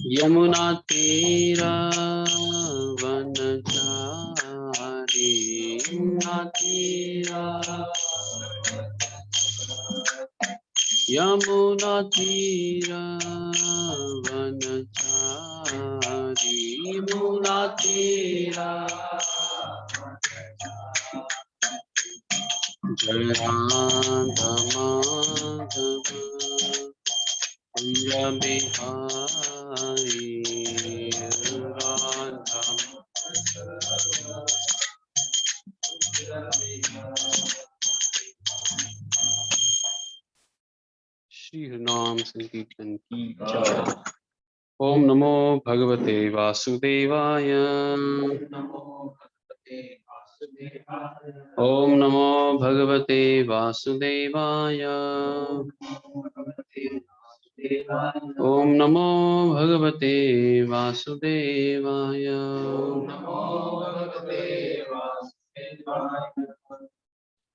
यमुना तीरा वनचारी, यमुना तीरा, यमुना तीरा वनचारी, यमुना तीरा। जय राधा माधव कुंज बिहारी, राधा श्री नाम संकीर्तन की जय। ओम नमो भगवते वासुदेवाय, ओम नमो भगवते वासुदेवाय, ओम नमो भगवते वासुदेवाय।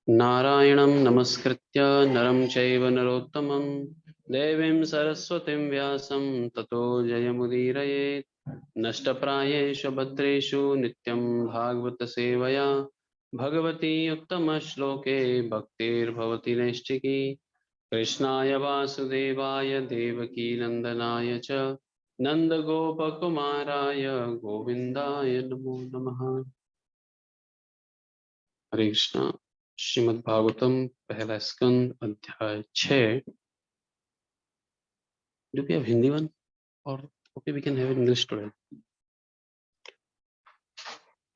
नारायणं नमस्कृत्य नरं चैव नरोत्तमं देवीं सरस्वतीं व्यासं ततो जयमुदीरयेत्। नष्टप्रायेषु भद्रेषु नित्यं भागवत सेवया भगवती उत्तमश्लोके भक्तिर्भवति नैष्ठिकी। कृष्णाय वासुदेवाय देवकी नंदनाय च नंदगोपकुमाराय गोविंदाय नमो नमः। हरे कृष्णा। श्रीमद् भागवतम पहला स्कंद अध्याय 6। Do we have Hindi one or okay we can have it in English today?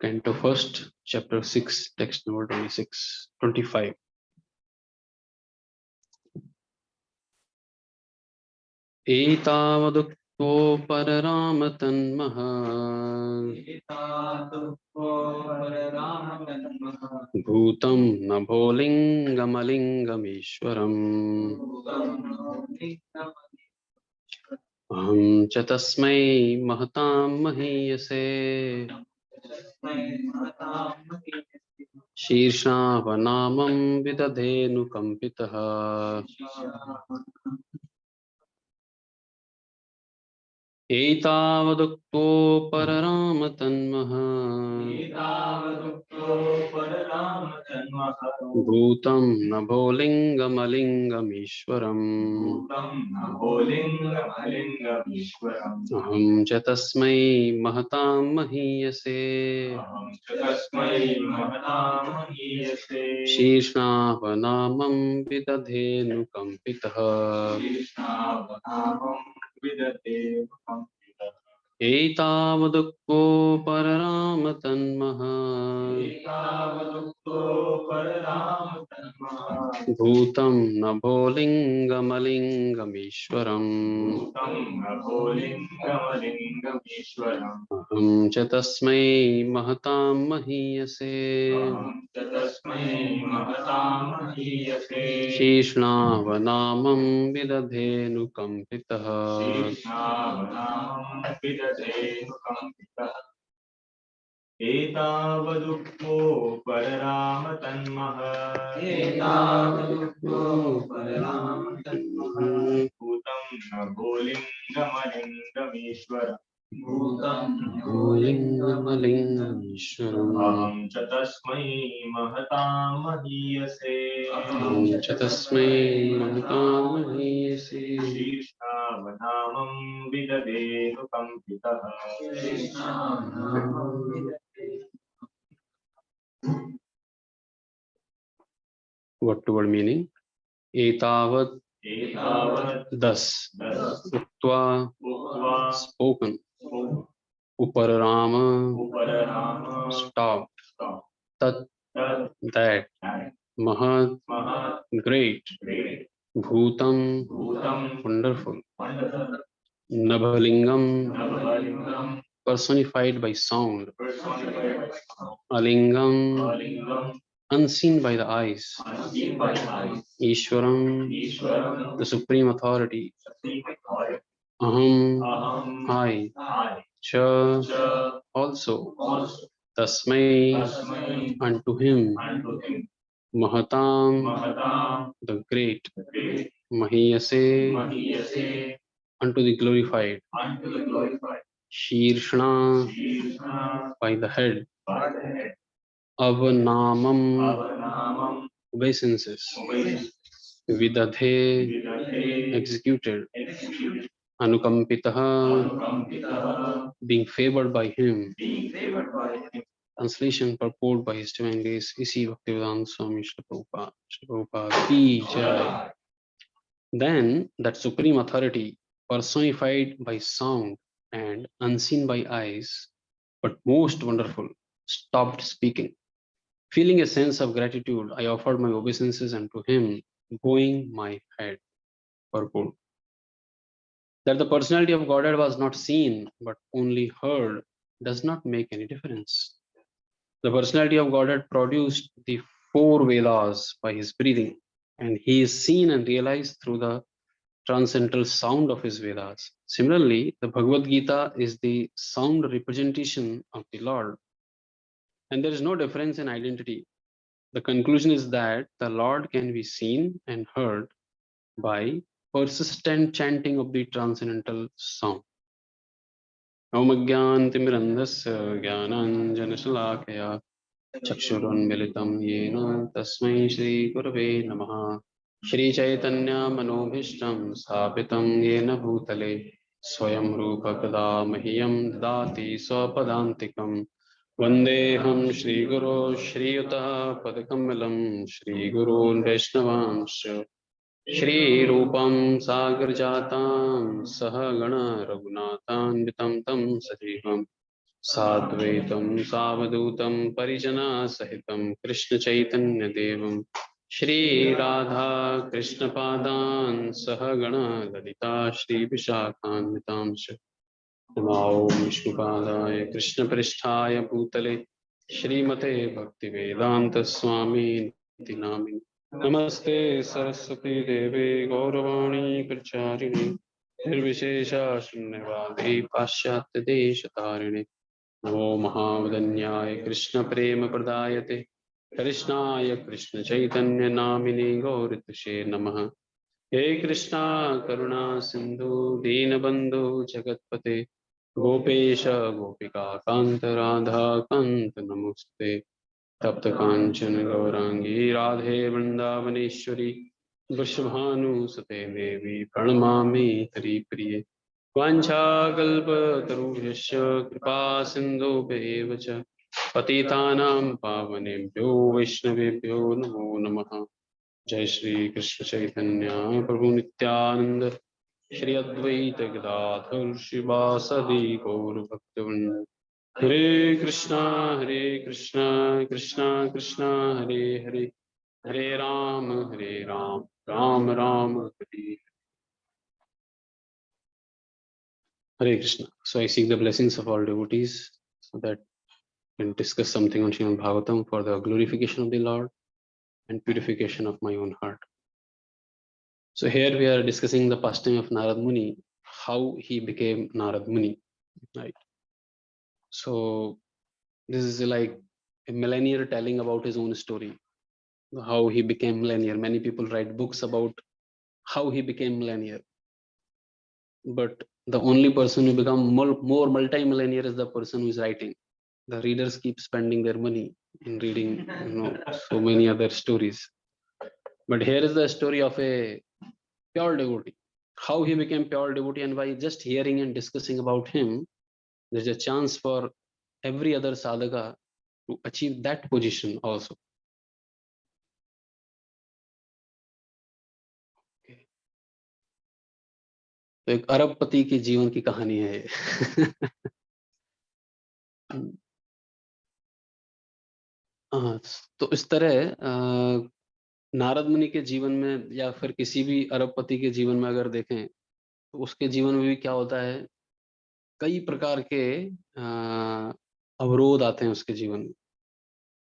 Canto first, chapter 6, text number 25. एतावदुक्तो परराम तन्मः भूतं नभोलिङ्गमलिङ्गमीश्वरम् अहं च तस्मै महतां महीयसे शीर्षावनामं विदधेऽनुकम्पितः एतावदुक्तो परराम तन्मः भूतं नभोलिङ्गमलिङ्गमीश्वरम् अहं च तस्मै महतां महीयसे शीर्ष्णावनामं विदधेऽनुकम्पितः एतावदुक्तो परराम तन्मः भूतं नभोलिङ्गमलिङ्गमीश्वरम् अहं च तस्मै महतां महीयसे शीर्ष्णावनामं विदधेऽनुकम्पितः एतावदुक्तो परराम तन्मः भूतं नभोलिङ्गमलिङ्गमीश्वरम् अहं च तस्मै महतां महीयसे शीर्ष्णावनामं विदधेऽनुकम्पितः Word to word meaning. Etavat, thus, uktva, spoken, upararama, stop, tat, that, mahat, great, bhutam, wonderful, nabhalingam, personified by sound, alingam, unseen by the eyes, Ishwaram, the supreme authority, Aham, I, Cha, also, Tasmai, unto him, Mahatam, the great, Mahiyase Mahiyase unto the glorified. unto the glorified. Shirshna Shirshna by the head. by the head. Avanamam Avanamam obeisances. obeisance. Vidadhe Vidadhe executed. executed. Anukampitaha Anukampitaha being favored by him. being favored by him. Translation purport by His Divine Grace A.C. Bhaktivedanta Swami Srila Prabhupada. Srila Prabhupada ki jai. Then that supreme authority, personified by sound and unseen by eyes, but most wonderful, stopped speaking. Feeling a sense of gratitude, I offered my obeisances unto him, bowing my head. Purport. That the personality of Godhead was not seen, but only heard, does not make any difference. The personality of Godhead produced the four Vedas by his breathing, and he is seen and realized through the transcendental sound of his Vedas. Similarly, the Bhagavad Gita is the sound representation of the Lord, and there is no difference in identity. The conclusion is that the Lord can be seen and heard by persistent chanting of the transcendental sound. Om Jnanatimirandhasya Jnananjanashalakaya Chakshurunmilitam Yena Tasmai Shri Gurave Namaha Shri Chaitanya Manobhishtam Sthapitam Yena Bhutale Swayam Rupa Kada Mahiyam Dati Swapadantikam Vandeham Shri Guru Shri Yuta Padakamalam Shri Guru Vaishnavanscha Shri Rupam Sagar Jatam Sahagana Raghunathan Tam Sajivam Sadvaitam Savadutam Parijana Sahitam Krishna Chaitanya Devam Shri Radha Krishna Padan Sahagana Lalita Shri Vishakhanvitam Namo Vishnupadaya Krishna Pristhaya Bhutale Shrimate Bhaktivedanta Swami Nami Namaste Saraswati Devi Gauravani Pracharini Nirvishesha Shunyavadi Paschatya Deshatarine Namo Mahavadanyaya Krishna Prema Pradayate Krishnaya Krishna Chaitanya Namini Gauritushe Namaha He Krishna Karuna Sindhu Deenabandhu Jagatpate Gopesha Gopika Kanta Radha Kanta Namuste Tapta Kanchan Gaurangi Radhe Vrindavaneshwari Vrishabhanu Sate Devi Pranamami Hari Priye Vanchakalpatarubhyasya Kripa Sindhubheva Cha Patitanam Pavanebhyo Vaishnavebhyo Namo Namaha Jai Shri Krishna Chaitanya Prabhu Nityananda Shri Advaita Gadadhar Shivasadi Gaur Bhaktivinoda Hare Krishna Krishna Krishna Hare Hare Hare Ram Ram Ram Hare Hare Krishna. So I seek the blessings of all devotees so that we can discuss something on Srimad Bhagavatam for the glorification of the Lord and purification of my own heart. So here we are discussing the pastime of Narad Muni, how he became Narad Muni, right? So this is like a millennial telling about his own story, how he became millennial. Many people write books about how he became millennial, but the only person who become more multi-millionaire is the person who is writing. The readers keep spending their money in reading, so many other stories. But here is the story of a pure devotee, how he became pure devotee, and by just hearing and discussing about him, there's a chance for every other sadhaka to achieve that position also. तो एक अरबपति के जीवन की कहानी है हाँ, तो इस तरह नारद मुनि के जीवन में या फिर किसी भी अरबपति के जीवन में अगर देखें तो उसके जीवन में भी क्या होता है, कई प्रकार के अवरोध आते हैं उसके जीवन में,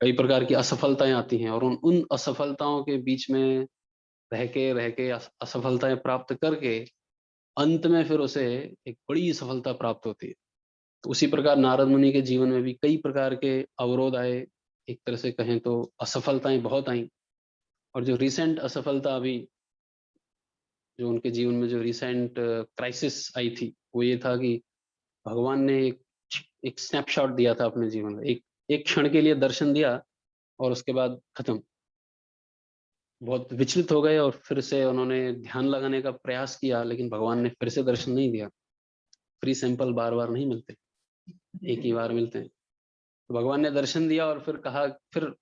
कई प्रकार की असफलताएं आती हैं, और उन असफलताओं के बीच में रह के असफलताएं प्राप्त करके अंत में फिर उसे एक बड़ी सफलता प्राप्त होती है। तो उसी प्रकार नारद मुनि के जीवन में भी कई प्रकार के अवरोध आए, एक तरह से कहें तो असफलताएं बहुत आई, और जो रिसेंट असफलता अभी जो उनके जीवन में जो रिसेंट क्राइसिस आई थी, वो ये था कि भगवान ने एक स्नैपशॉट दिया था अपने जीवन में, एक क्षण के लिए दर्शन दिया और उसके बाद खत्म। बहुत विचलित हो गए और फिर से उन्होंने ध्यान लगाने का प्रयास किया, लेकिन भगवान ने फिर से दर्शन नहीं दिया। फ्री सैंपल बार बार नहीं मिलते, एक ही बार मिलते हैं। तो भगवान ने दर्शन दिया और फिर कहा, फिर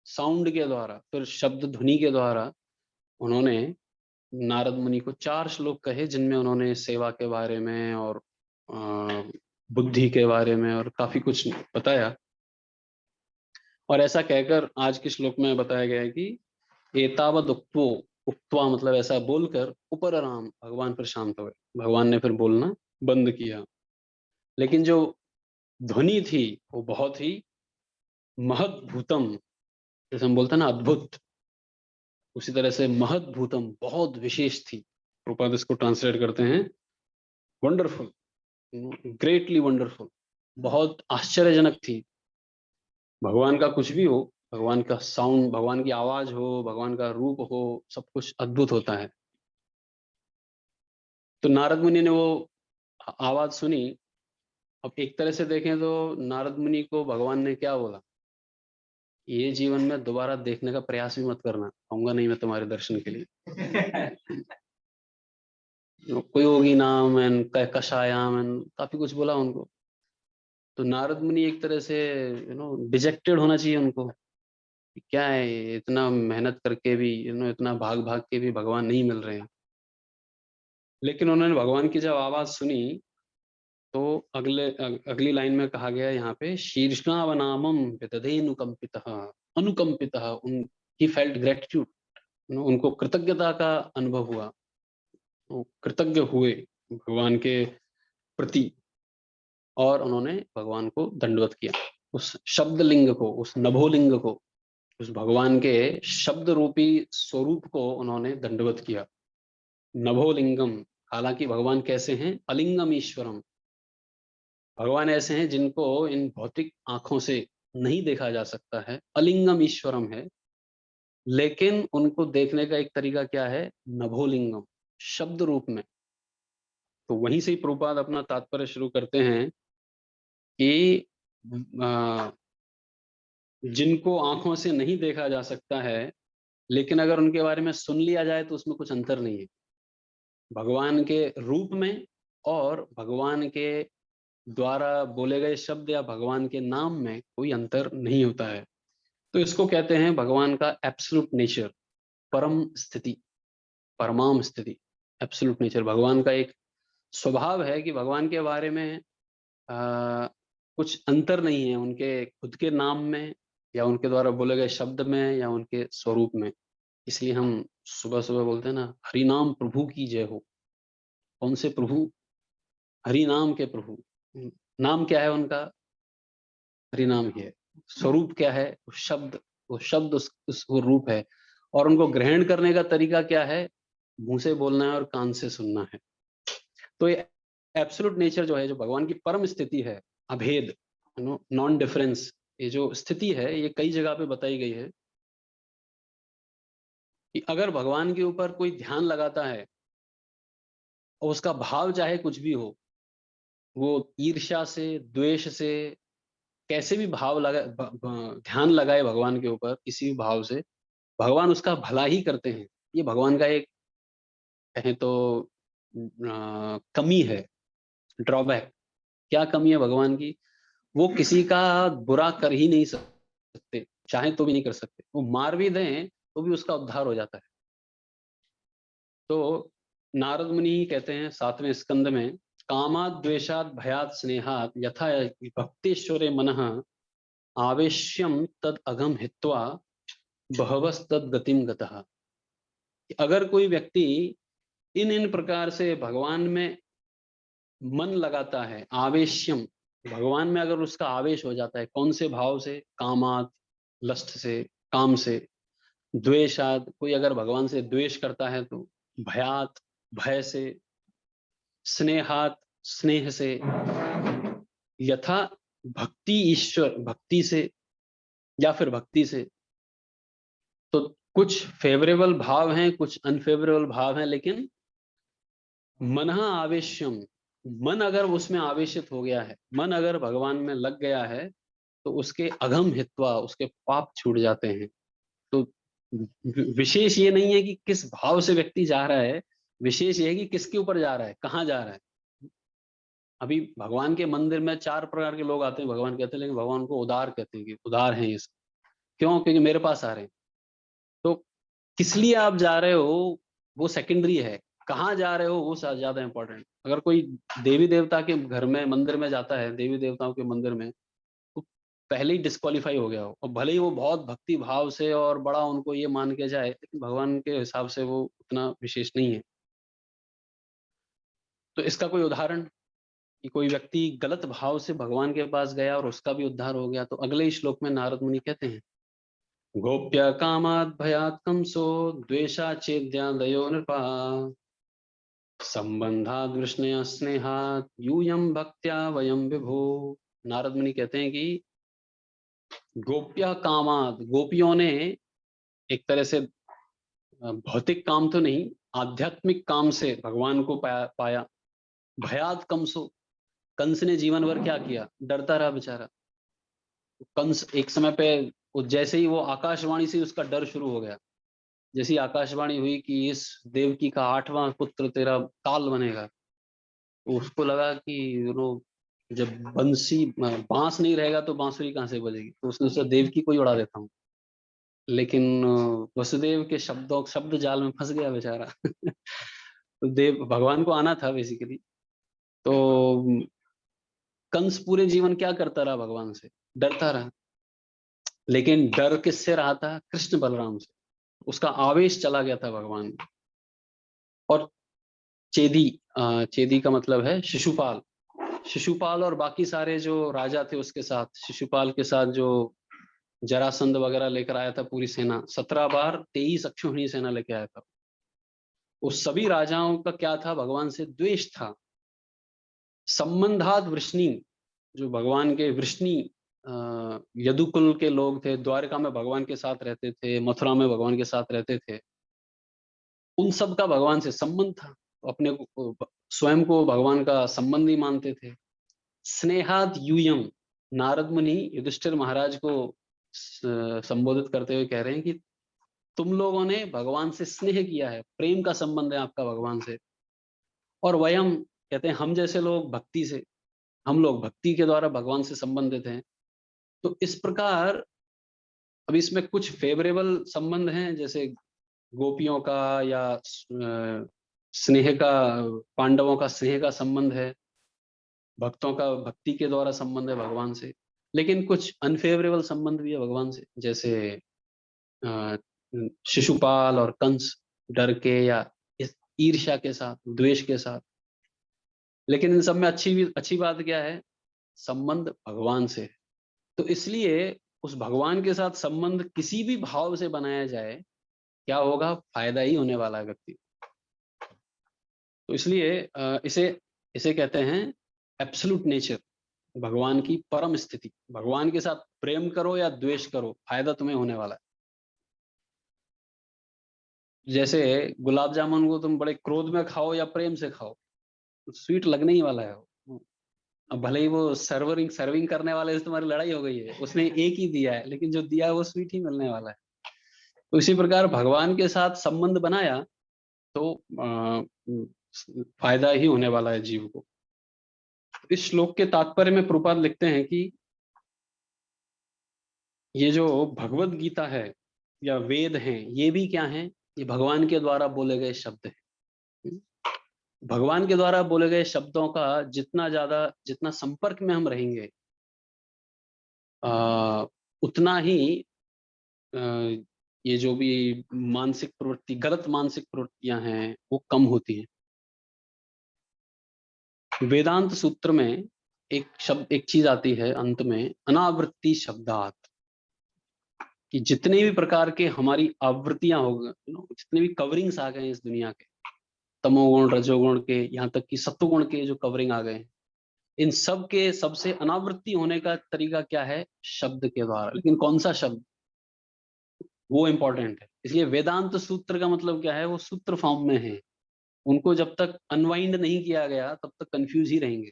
साउंड के द्वारा, फिर शब्द ध्वनि के द्वारा उन्होंने नारद मुनि को 4 श्लोक कहे, जिनमें उन्होंने सेवा के बारे में और बुद्धि के बारे में और काफी कुछ बताया। और ऐसा कहकर आज के श्लोक में बताया गया है कि एतावद उक्त्वो, उक्त्वा मतलब ऐसा बोलकर उपर राम, भगवान फिर शांत हुए, भगवान ने फिर बोलना बंद किया। लेकिन जो ध्वनि थी वो बहुत ही महद्भूतम, जैसे हम बोलते हैं ना अद्भुत, उसी तरह से महद्भूतम बहुत विशेष थी। प्रभुपाद इसको ट्रांसलेट करते हैं वंडरफुल, ग्रेटली वंडरफुल, बहुत आश्चर्यजनक थी। भगवान का कुछ भी हो, भगवान का साउंड, भगवान की आवाज हो, भगवान का रूप हो, सब कुछ अद्भुत होता है। तो नारद मुनि ने वो आवाज सुनी। अब एक तरह से देखें तो नारद मुनि को भगवान ने क्या बोला, ये जीवन में दोबारा देखने का प्रयास भी मत करना, आऊंगा नहीं मैं तुम्हारे दर्शन के लिए। कोई होगी नाम एंड कषायाम एंड काफी कुछ बोला उनको। तो नारद मुनि एक तरह से डिजेक्टेड होना चाहिए उनको, कि क्या है ये, इतना मेहनत करके भी इतना भाग भाग के भी भगवान नहीं मिल रहे हैं। लेकिन उन्होंने भगवान की जब आवाज सुनी तो अगली लाइन में कहा गया यहाँ पे, शीर्ष्णावनामम विदधेनुकंपितः, अनुकंपितः, उन ही फेल्ट ग्रेटिट्यूड, उनको कृतज्ञता का अनुभव हुआ, वो कृतज्ञ हुए भगवान के प्रति, और उन्होंने भगवान को दंडवत किया। उस शब्द लिंग को, उस नभोलिंग को, उस भगवान के शब्द रूपी स्वरूप को उन्होंने दंडवत किया। नभोलिंगम, हालांकि भगवान कैसे हैं, अलिंगम ईश्वरम, भगवान ऐसे हैं जिनको इन भौतिक आंखों से नहीं देखा जा सकता है, अलिंगम ईश्वरम है। लेकिन उनको देखने का एक तरीका क्या है, नभोलिंगम, शब्द रूप में। तो वहीं से ही प्रभुपाद अपना तात्पर्य शुरू करते हैं कि जिनको आंखों से नहीं देखा जा सकता है, लेकिन अगर उनके बारे में सुन लिया जाए तो उसमें कुछ अंतर नहीं है। भगवान के रूप में और भगवान के द्वारा बोले गए शब्द या भगवान के नाम में कोई अंतर नहीं होता है। तो इसको कहते हैं भगवान का एब्सोल्यूट नेचर, परम स्थिति, परमाम स्थिति, एब्सोल्यूट नेचर। भगवान का एक स्वभाव है कि भगवान के बारे में कुछ अंतर नहीं है उनके खुद के नाम में या उनके द्वारा बोले गए शब्द में या उनके स्वरूप में। इसलिए हम सुबह सुबह बोलते हैं ना, हरि नाम प्रभु की जय हो। कौन से प्रभु, हरि नाम के प्रभु। नाम क्या है उनका, हरि नाम ही है। स्वरूप क्या है, वो शब्द वो रूप है। और उनको ग्रहण करने का तरीका क्या है, मुंह से बोलना है और कान से सुनना है। तो ये एब्सोल्यूट नेचर जो है, जो भगवान की परम स्थिति है, अभेद, नॉन डिफरेंस, ये जो स्थिति है ये कई जगह पे बताई गई है कि अगर भगवान के ऊपर कोई ध्यान लगाता है और उसका भाव चाहे कुछ भी हो, वो ईर्ष्या से, द्वेष से, कैसे भी भाव लगा ध्यान लगाए भगवान के ऊपर किसी भी भाव से, भगवान उसका भला ही करते हैं। ये भगवान का एक कहें तो कमी है, ड्रॉबैक। क्या कमी है भगवान की, वो किसी का बुरा कर ही नहीं सकते, चाहे तो भी नहीं कर सकते। वो मार भी दें तो भी उसका उद्धार हो जाता है। तो नारद मुनि ही कहते हैं 7वें स्कंद में, कामाद द्वेषाद भयात स्नेहात यथा भक्तेश्वरे मनः आवेश्यम तद अगम हित्वा बहवस तद गतिम गतः। अगर कोई व्यक्ति इन इन प्रकार से भगवान में मन लगाता है, आवेश्यम, भगवान में अगर उसका आवेश हो जाता है, कौन से भाव से, कामात, लस्ट से, काम से, द्वेषाद, कोई अगर भगवान से द्वेष करता है तो, भयात, भय से, स्नेहात, स्नेह से, यथा भक्ति, ईश्वर भक्ति से या फिर भक्ति से। तो कुछ फेवरेबल भाव हैं, कुछ अनफेवरेबल भाव हैं, लेकिन मनः आवेश्यम, मन अगर उसमें आवेशित हो गया है, मन अगर भगवान में लग गया है, तो उसके अघम हित्वा, उसके पाप छूट जाते हैं। तो विशेष ये नहीं है कि किस भाव से व्यक्ति जा रहा है, विशेष ये है कि किसके ऊपर जा रहा है, कहाँ जा रहा है। अभी भगवान के मंदिर में 4 प्रकार के लोग आते हैं, भगवान कहते हैं, लेकिन भगवान को उदार कहते हैं कि उदार हैं ये सब। क्यों? क्योंकि मेरे पास आ रहे हैं। तो किस लिए आप जा रहे हो वो सेकेंडरी है, कहाँ जा रहे हो वो ज्यादा इंपॉर्टेंट। अगर कोई देवी देवता के घर में, मंदिर में जाता है, देवी देवताओं के मंदिर में, तो पहले ही डिस्क्वालीफाई हो गया हो, और भले ही वो बहुत भक्ति भाव से और बड़ा उनको ये मान के जाए, लेकिन भगवान के हिसाब से वो उतना विशेष नहीं है। तो इसका कोई उदाहरण कि कोई व्यक्ति गलत भाव से भगवान के पास गया और उसका भी उद्धार हो गया, तो अगले ही श्लोक में नारद मुनि कहते हैं, गोप्य कामात् भयात् कंसो द्वेषा चेद्यादयो नृपा संबंधात् वृष्णया स्नेहात् यूयं भक्त्या वयं विभो। नारद मुनि कहते हैं कि गोप्य कामात्, गोपियों ने एक तरह से भौतिक काम तो नहीं, आध्यात्मिक काम से भगवान को पाया। भयात कंसो, कंस ने जीवन भर क्या किया, डरता रहा बेचारा। कंस एक समय पे जैसे ही वो आकाशवाणी से उसका डर शुरू हो गया, जैसी आकाशवाणी हुई कि इस देवकी का 8वां पुत्र तेरा काल बनेगा, तो उसको लगा कि जब बंसी बांस नहीं रहेगा तो बांसुरी कहाँ से बजेगी, तो उसने सोचा देवकी को ही उड़ा देता हूँ। लेकिन वसुदेव के शब्द जाल में फंस गया बेचारा। तो देव भगवान को आना था बेसिकली। तो कंस पूरे जीवन क्या करता रहा, भगवान से डरता रहा। लेकिन डर किससे रहा था? कृष्ण बलराम से। उसका आवेश चला गया था भगवान में। और चेदी, चेदी का मतलब है शिशुपाल। शिशुपाल और बाकी सारे जो राजा थे उसके साथ, शिशुपाल के साथ जो जरासंध वगैरह लेकर आया था पूरी सेना, 17 बार 23 अक्षौहिणी सेना लेके आया था। उस सभी राजाओं का क्या था? भगवान से द्वेष था। संबंधात वृष्णि, जो भगवान के वृष्णि यदुकुल के लोग थे, द्वारका में भगवान के साथ रहते थे, मथुरा में भगवान के साथ रहते थे, उन सब का भगवान से संबंध था। अपने को, स्वयं को भगवान का संबंधी मानते थे। स्नेहाद यूयम, नारद मुनि युधिष्ठिर महाराज को संबोधित करते हुए कह रहे हैं कि तुम लोगों ने भगवान से स्नेह किया है, प्रेम का संबंध है आपका भगवान से। और वयम, कहते हैं हम जैसे लोग भक्ति से, हम लोग भक्ति के द्वारा भगवान से संबंधित हैं। तो इस प्रकार अब इसमें कुछ फेवरेबल संबंध हैं, जैसे गोपियों का या स्नेह का, पांडवों का स्नेह का संबंध है, भक्तों का भक्ति के द्वारा संबंध है भगवान से। लेकिन कुछ अनफेवरेबल संबंध भी है भगवान से, जैसे अ, शिशुपाल और कंस डर के या इस ईर्ष्या के साथ, द्वेष के साथ। लेकिन इन सब में अच्छी बात क्या है? संबंध भगवान से है। तो इसलिए उस भगवान के साथ संबंध किसी भी भाव से बनाया जाए, क्या होगा? फायदा ही होने वाला है व्यक्ति। तो इसलिए इसे इसे कहते हैं एब्सोल्यूट नेचर, भगवान की परम स्थिति। भगवान के साथ प्रेम करो या द्वेष करो, फायदा तुम्हें होने वाला है। जैसे गुलाब जामुन को तुम बड़े क्रोध में खाओ या प्रेम से खाओ, स्वीट लगने ही वाला है वो। अब भले ही वो सर्विंग करने वाले से तुम्हारी लड़ाई हो गई है, उसने एक ही दिया है, लेकिन जो दिया है वो स्वीट ही मिलने वाला है। तो इसी प्रकार भगवान के साथ संबंध बनाया तो फायदा ही होने वाला है जीव को। इस श्लोक के तात्पर्य में प्रभुपाद लिखते हैं कि ये जो भगवत गीता है या वेद हैं, ये भी क्या हैं? ये भगवान के द्वारा बोले गए शब्द हैं। भगवान के द्वारा बोले गए शब्दों का जितना संपर्क में हम रहेंगे, उतना ही आ, ये जो भी मानसिक प्रवृत्ति, गलत मानसिक प्रवृत्तियां हैं, वो कम होती हैं। वेदांत सूत्र में एक चीज आती है अंत में, अनावृत्ति शब्दात, कि जितने भी प्रकार के हमारी आवृत्तियां हो गए, जितने भी कवरिंग्स आ गए हैं इस दुनिया के, तमोगुण, रजोगुण के, यहाँ तक कि सत्वगुण के जो कवरिंग आ गए हैं, इन सब के सबसे अनावृत्ति होने का तरीका क्या है? शब्द के द्वारा। लेकिन कौन सा शब्द, वो इंपॉर्टेंट है। इसलिए वेदांत सूत्र का मतलब क्या है? वो सूत्र फॉर्म में है, उनको जब तक अनवाइंड नहीं किया गया तब तक कंफ्यूज ही रहेंगे।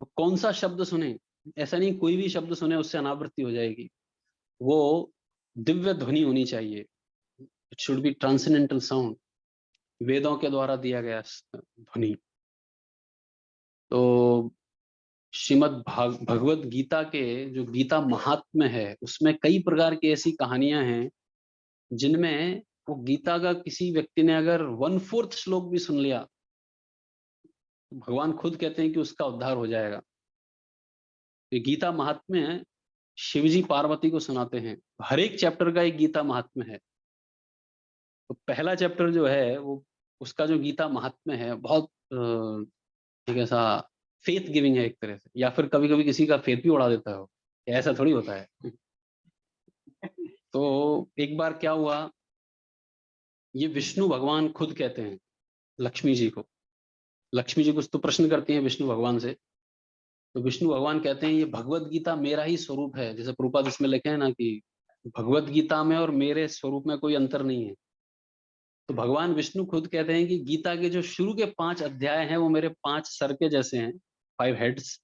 तो कौन सा शब्द सुने, ऐसा नहीं कोई भी शब्द सुने उससे अनावृत्ति हो जाएगी, वो दिव्य ध्वनि होनी चाहिए। It should be transcendental sound, वेदों के द्वारा दिया गया ध्वनि। तो श्रीमद् भगवत गीता के जो गीता महात्म्य है उसमें कई प्रकार की ऐसी कहानियां हैं जिनमें वो गीता का किसी व्यक्ति ने अगर 1/4 श्लोक भी सुन लिया तो भगवान खुद कहते हैं कि उसका उद्धार हो जाएगा। ये गीता महात्म्य शिवजी पार्वती को सुनाते हैं, हर एक चैप्टर का एक गीता महात्म्य है। तो पहला चैप्टर जो है वो उसका जो गीता महात्म्य है बहुत एक ऐसा फेथ गिविंग है एक तरह से, या फिर कभी कभी किसी का फेथ भी उड़ा देता हो, ऐसा थोड़ी होता है। तो एक बार क्या हुआ, ये विष्णु भगवान खुद कहते हैं लक्ष्मी जी को, लक्ष्मी जी कुछ तो प्रश्न करती हैं विष्णु भगवान से, तो विष्णु भगवान कहते हैं ये भगवत गीता मेरा ही स्वरूप है। जैसे प्रभुपाद इसमें लिखे हैं ना कि भगवत गीता में और मेरे स्वरूप में कोई अंतर नहीं है। तो भगवान विष्णु खुद कहते हैं कि गीता के जो शुरू के 5 अध्याय हैं वो मेरे 5 सर के जैसे हैं, 5 हेड्स,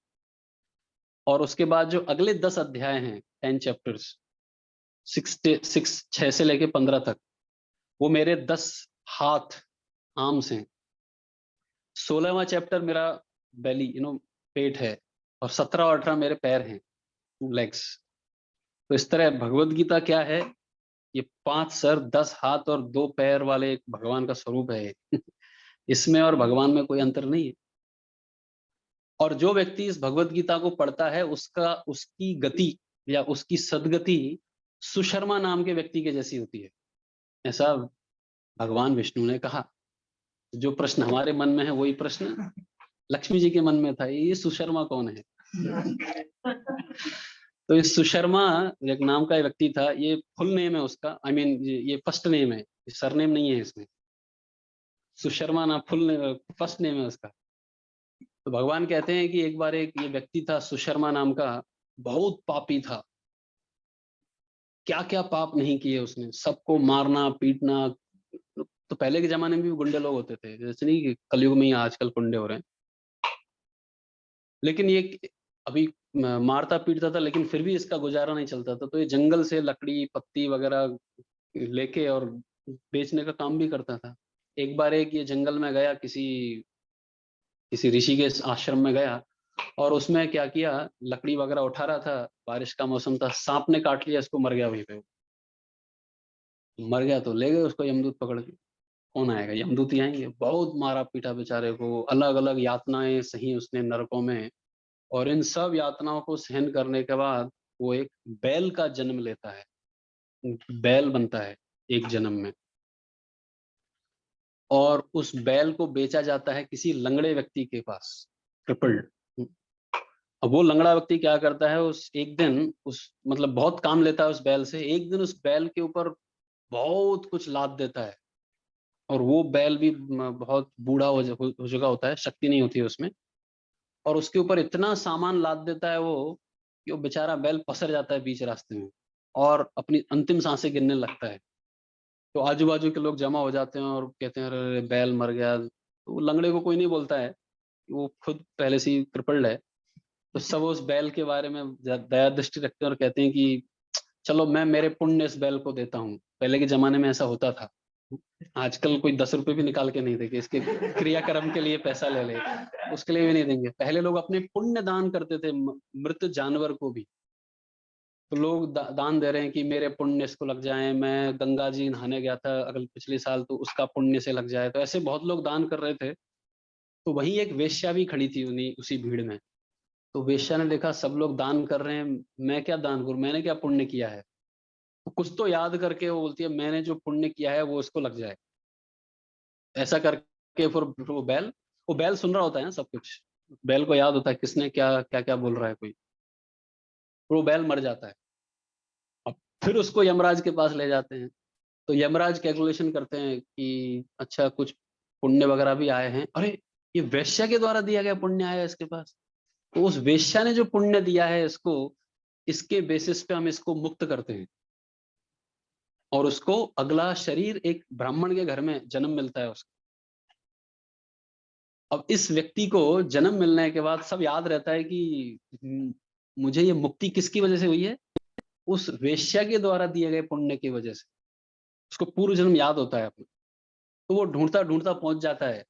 और उसके बाद जो अगले 10 अध्याय हैं, 10 चैप्टर्स, 6 से लेके 15 तक, वो मेरे 10 हाथ, आर्म्स हैं। 16वां चैप्टर मेरा बेली पेट है, और 17 और 18 मेरे पैर हैं, 2 लेग्स। तो इस तरह भगवत गीता क्या है, ये 5 सर, 10 हाथ और 2 पैर वाले एक भगवान का स्वरूप है। इसमें और भगवान में कोई अंतर नहीं है। और जो व्यक्ति इस भगवत गीता को पढ़ता है उसकी गति या उसकी सदगति सुशर्मा नाम के व्यक्ति के जैसी होती है, ऐसा भगवान विष्णु ने कहा। जो प्रश्न हमारे मन में है वही प्रश्न लक्ष्मी जी के मन में था, ये सुशर्मा कौन है। तो इस सुशर्मा एक नाम का व्यक्ति था, ये फुल नेम है उसका, आई मीन ये फर्स्ट नेम है, सरनेम नहीं है इसमें। सुशर्मा ना फुल फर्स्ट नेम है उसका। तो भगवान कहते हैं कि एक बार एक ये व्यक्ति था सुशर्मा नाम का, बहुत पापी था, क्या क्या पाप नहीं किए उसने, सबको मारना पीटना। तो पहले के जमाने में भी गुंडे लोग होते थे, जैसे नहीं कि कलयुग में ही आजकल गुंडे हो रहे हैं। लेकिन ये अभी मारता पीटता था, लेकिन फिर भी इसका गुजारा नहीं चलता था, तो ये जंगल से लकड़ी पत्ती वगैरह लेके और बेचने का काम भी करता था। एक बार एक ये जंगल में गया, किसी किसी ऋषि के आश्रम में गया, और उसमें क्या किया, लकड़ी वगैरह उठा रहा था, बारिश का मौसम था, सांप ने काट लिया इसको, मर गया वहीं पे। मर गया तो ले गए उसको यमदूत पकड़ के। कौन आएगा, यमदूत ही आएंगे। बहुत मारा पीटा बेचारे को, अलग अलग यातनाएं सही उसने नरकों में, और इन सब यातनाओं को सहन करने के बाद वो एक बैल का जन्म लेता है, बैल बनता है एक जन्म में, और उस बैल को बेचा जाता है किसी लंगड़े व्यक्ति के पास, क्रिपल्ड। अब वो लंगड़ा व्यक्ति क्या करता है, उस एक दिन उस मतलब बहुत काम लेता है उस बैल से, एक दिन उस बैल के ऊपर बहुत कुछ लाद देता है, और वो बैल भी बहुत बूढ़ा हो चुका होता है, शक्ति नहीं होती है उसमें, और उसके ऊपर इतना सामान लाद देता है वो कि वो बेचारा बैल पसर जाता है बीच रास्ते में, और अपनी अंतिम सांसें गिनने लगता है। तो आजू बाजू के लोग जमा हो जाते हैं और कहते हैं अरे बैल मर गया। तो वो लंगड़े को कोई नहीं बोलता है, वो खुद पहले से ही क्रिपल्ड है। तो सब उस बैल के बारे में दया दृष्टि रखते हैं और कहते हैं कि चलो मैं मेरे पुण्य इस बैल को देता हूँ। पहले के जमाने में ऐसा होता था, आजकल कोई 10 रुपए भी निकाल के नहीं देंगे, इसके क्रियाक्रम के लिए पैसा ले ले उसके लिए भी नहीं देंगे। पहले लोग अपने पुण्य दान करते थे, मृत जानवर को भी। तो लोग दान दे रहे हैं कि मेरे पुण्य इसको लग जाए, मैं गंगा जी नहाने गया था अगले पिछले साल तो उसका पुण्य से लग जाए। तो ऐसे बहुत लोग दान कर रहे थे। तो वहीं एक वेश्या भी खड़ी थी उन्हीं उसी भीड़ में। तो वेश्या ने देखा सब लोग दान कर रहे हैं, मैं क्या दान करूं, मैंने क्या पुण्य किया है। तो कुछ तो याद करके वो बोलती है मैंने जो पुण्य किया है वो इसको लग जाए। ऐसा करके फिर वो बैल सुन रहा होता है ना सब कुछ, बैल को याद होता है किसने क्या क्या क्या बोल रहा है कोई, फिर वो बैल मर जाता है। अब फिर उसको यमराज के पास ले जाते हैं। तो यमराज कैलकुलेशन करते हैं कि अच्छा कुछ पुण्य वगैरह भी आए हैं, अरे ये वेश्या के द्वारा दिया गया पुण्य आया है इसके पास। तो उस वेश्या ने जो पुण्य दिया है इसको, इसके बेसिस पे हम इसको मुक्त करते हैं, और उसको अगला शरीर एक ब्राह्मण के घर में जन्म मिलता है उसको। अब इस व्यक्ति को जन्म मिलने के बाद सब याद रहता है कि मुझे ये मुक्ति किसकी वजह से हुई है, उस वेश्या के द्वारा दिए गए पुण्य की वजह से। उसको पूर्व जन्म याद होता है अपना, तो वो ढूंढता ढूंढता पहुंच जाता है,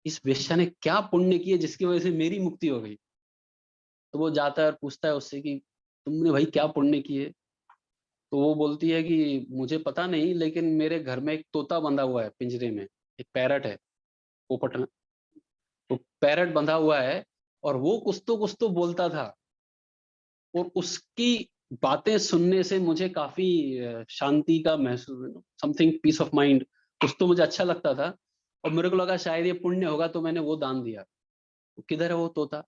इस वेश्या ने क्या पुण्य किए जिसकी वजह से मेरी मुक्ति हो गई। तो वो जाता है और पूछता है उससे कि तुमने भाई क्या पुण्य किए। तो वो बोलती है कि मुझे पता नहीं, लेकिन मेरे घर में एक तोता बंधा हुआ है पिंजरे में, एक पैरट है, पोपट में, तो पैरट बंधा हुआ है और वो कुछ तो बोलता था, और उसकी बातें सुनने से मुझे काफी शांति का महसूस, समथिंग पीस ऑफ माइंड, कुछ तो मुझे अच्छा लगता था, और मेरे को लगा शायद ये पुण्य होगा, तो मैंने वो दान दिया। तो किधर है वो तोता?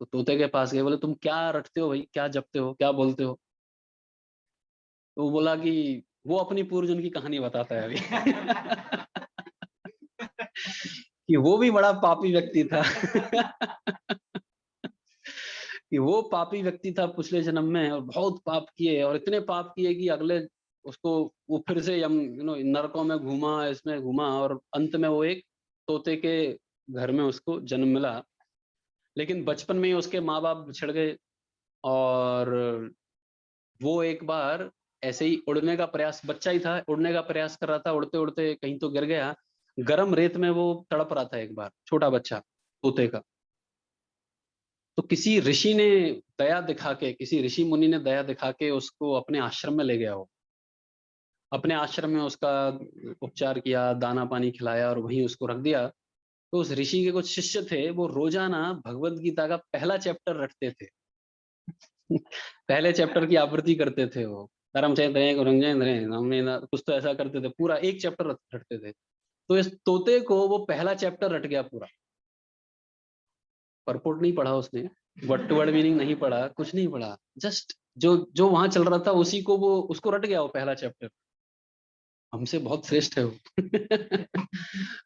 तो तोते के पास गए, बोले तुम क्या रटते हो भाई, क्या जपते हो, क्या बोलते हो? तो वो बोला कि वो अपनी पूर्वजन्म की कहानी बताता है अभी कि वो भी बड़ा पापी व्यक्ति था कि वो पापी व्यक्ति था पिछले जन्म में, और बहुत पाप किए, और इतने पाप किए कि अगले उसको वो फिर से यम नरकों में घूमा, इसमें घूमा, और अंत में वो एक तोते के घर में उसको जन्म मिला। लेकिन बचपन में ही उसके माँ बाप बिछड़ गए, और वो एक बार ऐसे ही उड़ने का प्रयास, बच्चा ही था, उड़ने का प्रयास कर रहा था, उड़ते उड़ते कहीं तो गिर गया, गरम रेत में वो तड़प रहा था एक बार, छोटा बच्चा तोते का। तो किसी ऋषि ने दया दिखा के, किसी ऋषि मुनि ने दया दिखा के उसको अपने आश्रम में ले गया। हो अपने आश्रम में उसका उपचार किया, दाना पानी खिलाया, और वहीं उसको रख दिया। तो उस ऋषि के कुछ शिष्य थे, वो रोजाना भगवत गीता का पहला चैप्टर रटते थे पहले चैप्टर की आवृत्ति करते थे वो, धर्म चैत्र कुछ तो ऐसा करते थे, पूरा एक चैप्टर रटते थे। तो इस तोते को वो पहला चैप्टर रट गया पूरा। परपोर्ट नहीं पढ़ा उसने, वर्ड टू वर्ड मीनिंग नहीं पढ़ा, कुछ नहीं पढ़ा, जस्ट जो जो वहां चल रहा था उसी को वो उसको रट गया वो पहला चैप्टर। हमसे बहुत श्रेष्ठ है वो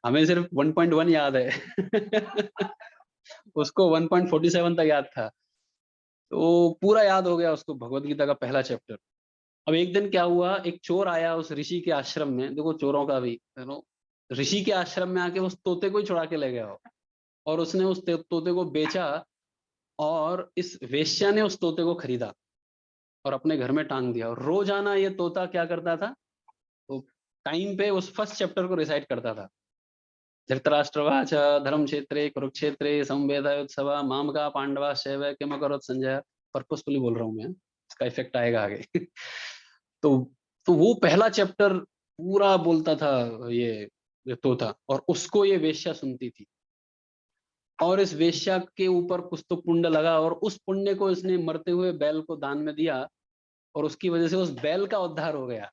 हमें सिर्फ 1.1 याद है उसको 1.47 तक याद था। तो पूरा याद हो गया उसको भगवत गीता का पहला चैप्टर। अब एक दिन क्या हुआ, एक चोर आया उस ऋषि के आश्रम में, देखो चोरों का भी, ऋषि के आश्रम में आके उस तोते को ही छुड़ा के ले गया हो, और उसने उस तोते को बेचा, और इस वेश्या ने उस तोते को खरीदा और अपने घर में टांग दिया। और रोजाना ये तोता क्या करता था, तो टाइम पे उस फर्स्ट चैप्टर को रिसाइट करता था। धृतराष्ट्रवाच धर्म क्षेत्रे कुरुक्षेत्रे संवेदयोत्सव माम का पांडवा शैव किम करोत् संजय। पर्पसफुली बोल रहा हूँ मैं, इसका इफेक्ट आएगा आगे तो तो वो पहला चैप्टर पूरा बोलता था ये तोता, और उसको ये वेश्या सुनती थी, और इस वेश्या के ऊपर कुछ तो पुण्य लगा, और उस पुण्य को इसने मरते हुए बैल को दान में दिया, और उसकी वजह से उस बैल का उद्धार हो गया।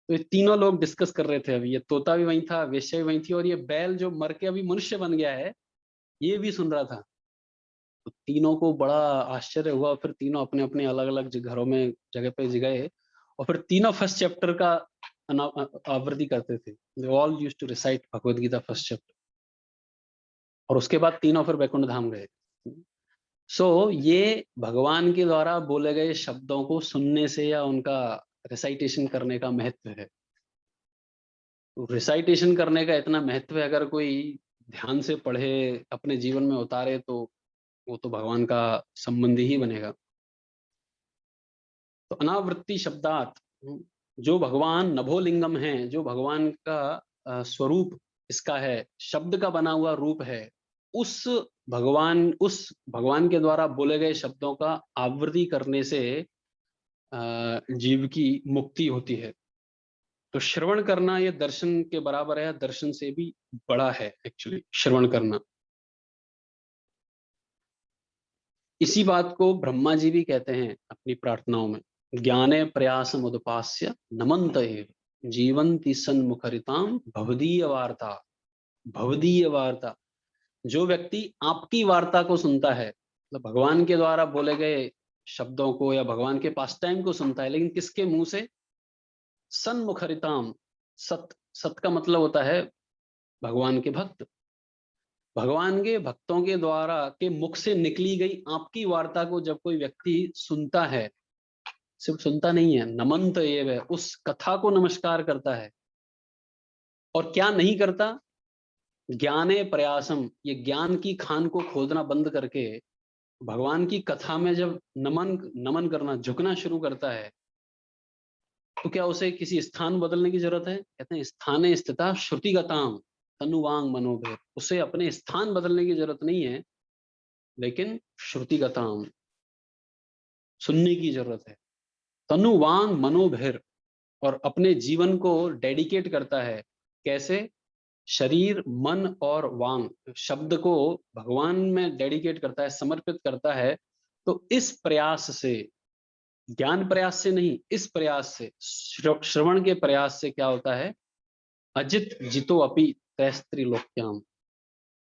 तो ये तीनों लोग डिस्कस कर रहे थे अभी, ये तोता भी वहीं था, वेश्या भी वहीं थी, और ये बैल जो मर के अभी मनुष्य बन गया है, ये भी सुन रहा था। तो तीनों को बड़ा आश्चर्य हुआ, और फिर तीनों अपने अपने अलग अलग घरों में जगह पे गए, और फिर तीनों फर्स्ट चैप्टर का आवृत्ति करते थे। They all used to recite Bhagavad Gita first chapter, और उसके बाद तीनों फिर वैकुंठ धाम गए। ये भगवान के द्वारा बोले गए शब्दों को सुनने से या उनका रिसाइटेशन करने का महत्व है। तो रिसाइटेशन करने का इतना महत्व है, अगर कोई ध्यान से पढ़े, अपने जीवन में उतारे, तो वो तो भगवान का संबंधी ही बनेगा। तो अनावृत्ति शब्दात, जो भगवान नभोलिंगम है, जो भगवान का स्वरूप इसका है, शब्द का बना हुआ रूप है, उस भगवान के द्वारा बोले गए शब्दों का आवृत्ति करने से जीव की मुक्ति होती है। तो श्रवण करना ये दर्शन के बराबर है, दर्शन से भी बड़ा है एक्चुअली श्रवण करना। इसी बात को ब्रह्मा जी भी कहते हैं अपनी प्रार्थनाओं में, ज्ञाने प्रयास मुदुपास्य नमंत एव जीवंती सन्मुखरिताम भवदीय वार्ता। भवदीय वार्ता, जो व्यक्ति आपकी वार्ता को सुनता है, मतलब भगवान के द्वारा बोले गए शब्दों को या भगवान के पास टाइम को सुनता है, लेकिन किसके मुंह से? सन्मुखरिताम, सत, सत का मतलब होता है भगवान के भक्त। भगवान के भक्तों के द्वारा के मुख से निकली गई आपकी वार्ता को जब कोई व्यक्ति सुनता है, सिर्फ सुनता नहीं है, नमंत एव उस कथा को नमस्कार करता है। और क्या नहीं करता? ज्ञाने प्रयासम, ये ज्ञान की खान को खोदना बंद करके भगवान की कथा में जब नमन करना, झुकना शुरू करता है, तो क्या उसे किसी स्थान बदलने की जरूरत है? कहते हैं स्थाने स्थिता श्रुतिगताम तनुवांग मनोभेद। उसे अपने स्थान बदलने की जरूरत नहीं है, लेकिन श्रुतिगताम, सुनने की जरूरत है। तनुवांग मनोभेर, और अपने जीवन को डेडिकेट करता है। कैसे? शरीर, मन और वांग, शब्द को भगवान में डेडिकेट करता है, समर्पित करता है। तो इस प्रयास से, ज्ञान प्रयास से नहीं, इस प्रयास से, श्रवण के प्रयास से क्या होता है? अजित जितो अपि त्रैस्त्रिलोक्याम,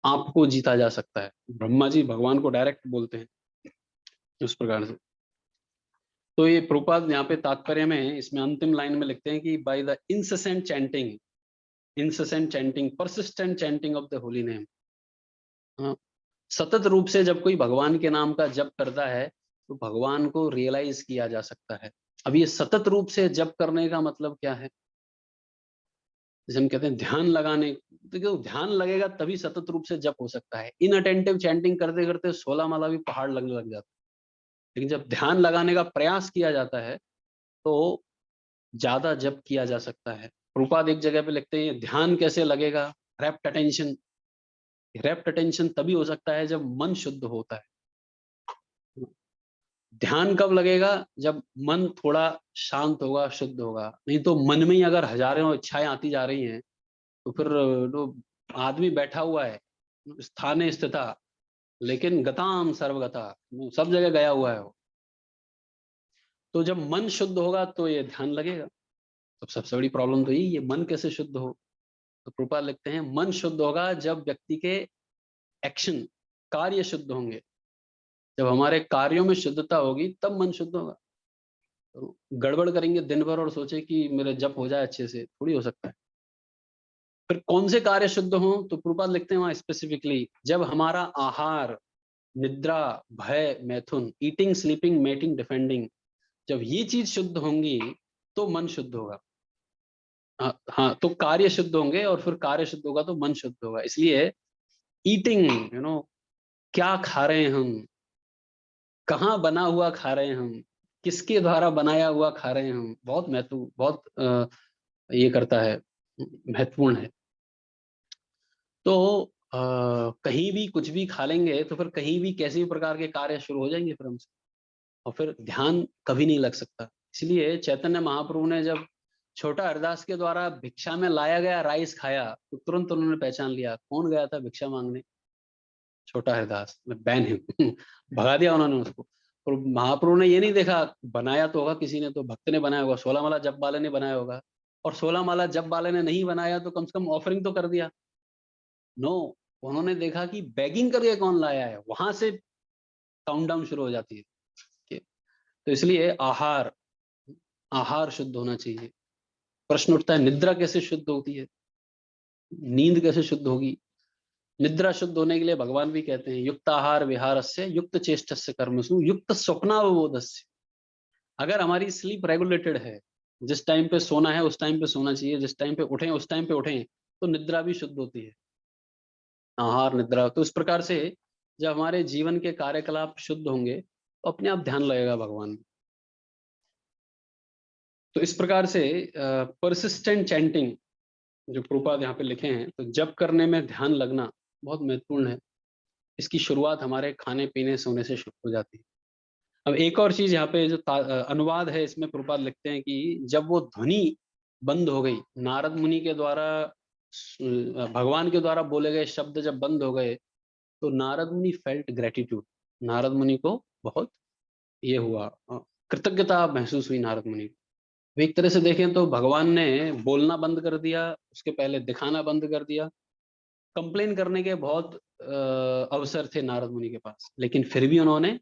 आपको जीता जा सकता है। ब्रह्मा जी भगवान को डायरेक्ट बोलते हैं उस प्रकार से। तो ये प्रभुपाद यहाँ पे तात्पर्य में, इसमें अंतिम लाइन में लिखते हैं कि by the incessant chanting, persistent chanting of the holy name, सतत रूप से जब कोई भगवान के नाम का जप करता है तो भगवान को रियलाइज किया जा सकता है। अब ये सतत रूप से जप करने का मतलब क्या है? जैसे हम कहते हैं ध्यान लगाने, तो ध्यान लगेगा तभी सतत रूप से जप हो सकता है। इनअटेंटिव चैंटिंग करते करते 16 माला भी पहाड़ लगने लग जाता है। लेकिन जब ध्यान लगाने का प्रयास किया जाता है तो ज्यादा जप किया जा सकता है। प्रभुपाद एक जगह पे लिखते हैं ध्यान कैसे लगेगा? Wrapped attention. रैप्ट अटेंशन तभी हो सकता है जब मन शुद्ध होता है। ध्यान कब लगेगा? जब मन थोड़ा शांत होगा, शुद्ध होगा। नहीं तो मन में ही अगर हजारों इच्छाएं आती जा रही हैं तो फिर जो आदमी बैठा हुआ है स्थाने स्थिता, लेकिन गताम सर्वगता, वो सब जगह गया हुआ है वो। तो जब मन शुद्ध होगा तो ये ध्यान लगेगा। तो सबसे बड़ी प्रॉब्लम तो यही है, मन कैसे शुद्ध हो? तो कृपा लिखते हैं मन शुद्ध होगा जब व्यक्ति के एक्शन, कार्य शुद्ध होंगे। जब हमारे कार्यों में शुद्धता होगी तब मन शुद्ध होगा। तो गड़बड़ करेंगे दिन भर और सोचे कि मेरे जप हो जाए अच्छे से, थोड़ी हो सकता है। फिर कौन से कार्य शुद्ध हों? तो प्रभुपाद लिखते हैं वहां स्पेसिफिकली, जब हमारा आहार, निद्रा, भय, मैथुन, ईटिंग, स्लीपिंग, मेटिंग, डिफेंडिंग, जब ये चीज शुद्ध होंगी तो मन शुद्ध होगा। हाँ हाँ, तो कार्य शुद्ध होंगे और फिर कार्य शुद्ध होगा तो मन शुद्ध होगा। इसलिए ईटिंग, क्या खा रहे हैं हम, कहाँ बना हुआ खा रहे हैं हम, किसके द्वारा बनाया हुआ खा रहे हैं हम, बहुत महत्व, बहुत ये करता है, महत्वपूर्ण है। तो कहीं भी कुछ भी खा लेंगे तो फिर कहीं भी कैसे भी प्रकार के कार्य शुरू हो जाएंगे फिर हमसे, और फिर ध्यान कभी नहीं लग सकता। इसलिए चैतन्य महाप्रभु ने जब छोटा हरदास के द्वारा भिक्षा में लाया गया राइस खाया तो तुरंत उन्होंने पहचान लिया कौन गया था भिक्षा मांगने। छोटा हरदास, बैन हिम भगा दिया उन्होंने उसको। और महाप्रभु ने ये नहीं देखा बनाया तो होगा किसी ने, तो भक्त ने बनाया होगा, 16 माला जप वाले ने बनाया होगा। और 16 माला जप वाले ने नहीं बनाया तो कम से कम ऑफरिंग तो कर दिया। नो, उन्होंने देखा कि बैगिंग करके कौन लाया है, वहां से काउंटडाउन शुरू हो जाती है। तो इसलिए आहार, आहार शुद्ध होना चाहिए। प्रश्न उठता है निद्रा कैसे शुद्ध होती है, नींद कैसे शुद्ध होगी? निद्रा शुद्ध होने के लिए भगवान भी कहते हैं युक्त आहार विहारस्य युक्त चेष्टस्य कर्मसु युक्त स्वप्नावबोधस्य। अगर हमारी स्लीप रेगुलेटेड है, जिस टाइम पे सोना है उस टाइम पे सोना चाहिए, जिस टाइम पे उठें उस टाइम पे उठें, तो निद्रा भी शुद्ध होती है। आहार, निद्रा, तो इस प्रकार से जब हमारे जीवन के कार्यकलाप शुद्ध होंगे तो अपने आप ध्यान लगेगा भगवान में। तो इस प्रकार से परसिस्टेंट चैंटिंग जो प्रभुपाद यहाँ पे लिखे हैं, तो जप करने में ध्यान लगना बहुत महत्वपूर्ण है। इसकी शुरुआत हमारे खाने पीने सोने से शुरू हो जाती है। अब एक और चीज यहाँ पे जो अनुवाद है, इसमें प्रभुपाद लिखते हैं कि जब वो ध्वनि बंद हो गई, नारद मुनि के द्वारा भगवान के द्वारा बोले गए शब्द जब बंद हो गए, तो नारद मुनि फेल्ट ग्रेटिट्यूड। नारद मुनि को बहुत ये हुआ, कृतज्ञता महसूस हुई नारद मुनि को। एक तरह से देखें तो भगवान ने बोलना बंद कर दिया, उसके पहले दिखाना बंद कर दिया। कंप्लेन करने के बहुत अवसर थे नारद मुनि के पास, लेकिन फिर भी उन्होंने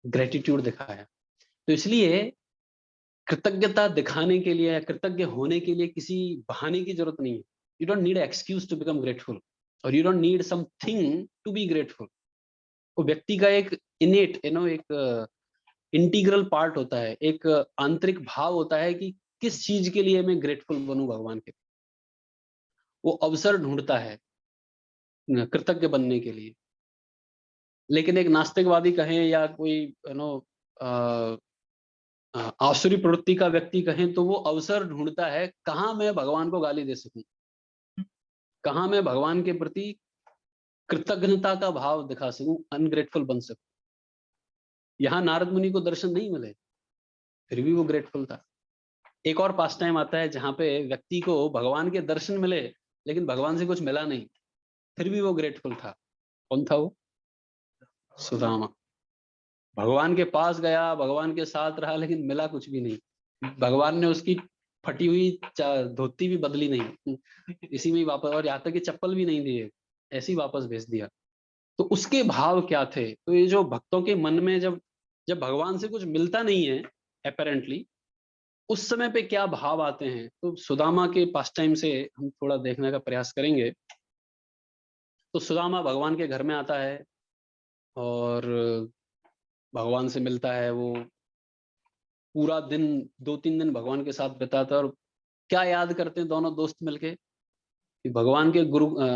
ग्रेटिट्यूड दिखाया। तो इसलिए कृतज्ञता दिखाने के लिए, कृतज्ञ होने के लिए किसी बहाने की जरूरत नहीं है। You don't need excuse to become grateful, और you don't need something to be grateful. वो व्यक्ति का एक इनेट एक इंटीग्रल पार्ट होता है, एक आंतरिक भाव होता है कि किस चीज के लिए मैं ग्रेटफुल बनूं भगवान के। वो अवसर ढूंढता है, कृतज्ञ बनने के लिए। लेकिन एक नास्तिकवादी कहें या कोई आसुरी प्रवृत्ति का व्यक्ति कहें तो वो अवसर ढूंढता है कहाँ मैं भगवान को गाली दे सकूं, कहाँ मैं भगवान के प्रति कृतज्ञता का भाव दिखा सकूं, अनग्रेटफुल बन सकूं। यहां नारद मुनि को दर्शन नहीं मिले, फिर भी वो ग्रेटफुल था। एक और पास टाइम आता है जहां पे व्यक्ति को भगवान के दर्शन मिले लेकिन भगवान से कुछ मिला नहीं, फिर भी वो ग्रेटफुल था। कौन था वो? सुदामा। भगवान के पास गया, भगवान के साथ रहा, लेकिन मिला कुछ भी नहीं। भगवान ने उसकी फटी हुई धोती भी बदली नहीं, इसी में ही वापस, और यहाँ तक कि चप्पल भी नहीं दिए, ऐसे ही वापस भेज दिया। तो उसके भाव क्या थे? तो ये जो भक्तों के मन में जब जब भगवान से कुछ मिलता नहीं है अपेरेंटली, उस समय पे क्या भाव आते हैं, तो सुदामा के पास टाइम से हम थोड़ा देखने का प्रयास करेंगे। तो सुदामा भगवान के घर में आता है और भगवान से मिलता है। वो पूरा दिन, 2-3 दिन भगवान के साथ बिताता है। और क्या याद करते हैं दोनों दोस्त मिलके कि भगवान के